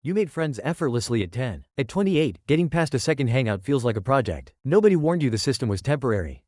You made friends effortlessly at 10. At 28, getting past a second hangout feels like a project. Nobody warned you the system was temporary.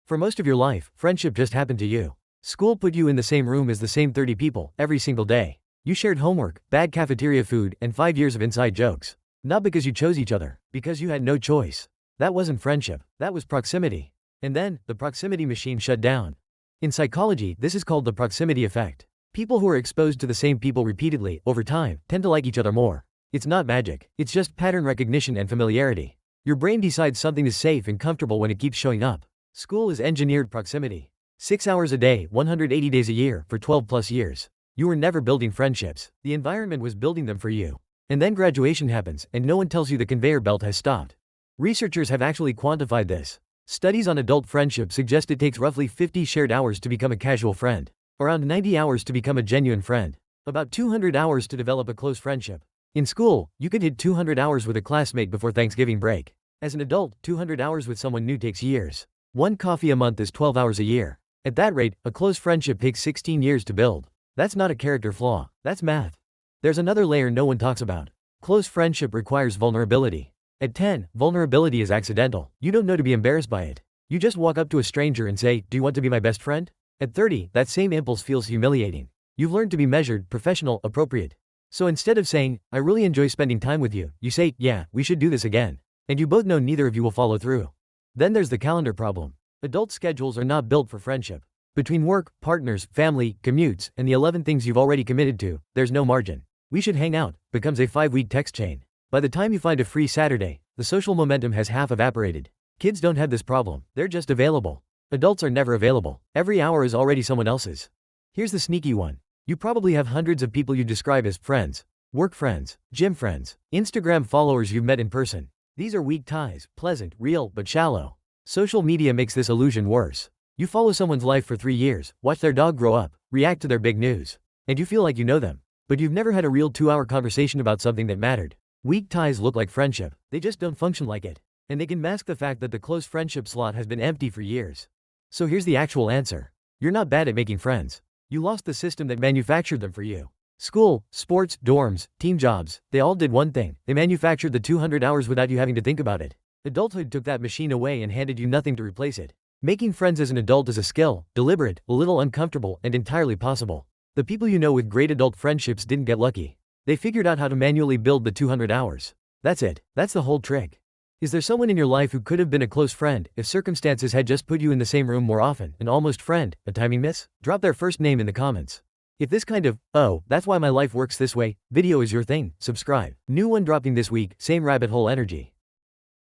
For most of your life, friendship just happened to you. School put you in the same room as the same 30 people, every single day. You shared homework, bad cafeteria food, and 5 years of inside jokes. Not because you chose each other, because you had no choice. That wasn't friendship, that was proximity. And then, the proximity machine shut down. In psychology, this is called the proximity effect. People who are exposed to the same people repeatedly, over time, tend to like each other more. It's not magic, it's just pattern recognition and familiarity. Your brain decides something is safe and comfortable when it keeps showing up. School is engineered proximity. 6 hours a day, 180 days a year, for 12 plus years. You were never building friendships. The environment was building them for you. And then graduation happens, and no one tells you the conveyor belt has stopped. Researchers have actually quantified this. Studies on adult friendship suggest it takes roughly 50 shared hours to become a casual friend. Around 90 hours to become a genuine friend. About 200 hours to develop a close friendship. In school, you could hit 200 hours with a classmate before Thanksgiving break. As an adult, 200 hours with someone new takes years. One coffee a month is 12 hours a year. At that rate, a close friendship takes 16 years to build. That's not a character flaw, that's math. There's another layer no one talks about. Close friendship requires vulnerability. At 10, vulnerability is accidental. You don't know to be embarrassed by it. You just walk up to a stranger and say, "Do you want to be my best friend?" At 30, that same impulse feels humiliating. You've learned to be measured, professional, appropriate. So instead of saying, "I really enjoy spending time with you," you say, "Yeah, we should do this again." And you both know neither of you will follow through. Then there's the calendar problem. Adult schedules are not built for friendship. Between work, partners, family, commutes, and the 11 things you've already committed to, there's no margin. "We should hang out" becomes a 5-week text chain. By the time you find a free Saturday, the social momentum has half evaporated. Kids don't have this problem, they're just available. Adults are never available. Every hour is already someone else's. Here's the sneaky one. You probably have hundreds of people you describe as friends. Work friends, gym friends, Instagram followers you've met in person. These are weak ties, pleasant, real, but shallow. Social media makes this illusion worse. You follow someone's life for 3 years, watch their dog grow up, react to their big news. And you feel like you know them. But you've never had a real 2-hour conversation about something that mattered. Weak ties look like friendship. They just don't function like it. And they can mask the fact that the close friendship slot has been empty for years. So here's the actual answer. You're not bad at making friends. You lost the system that manufactured them for you. School, sports, dorms, team jobs, they all did one thing. They manufactured the 200 hours without you having to think about it. Adulthood took that machine away and handed you nothing to replace it. Making friends as an adult is a skill, deliberate, a little uncomfortable, and entirely possible. The people you know with great adult friendships didn't get lucky. They figured out how to manually build the 200 hours. That's it. That's the whole trick. Is there someone in your life who could have been a close friend if circumstances had just put you in the same room more often? An almost friend, a timing miss? Drop their first name in the comments. If this kind of, "Oh, that's why my life works this way," video is your thing, subscribe. New one dropping this week, same rabbit hole energy.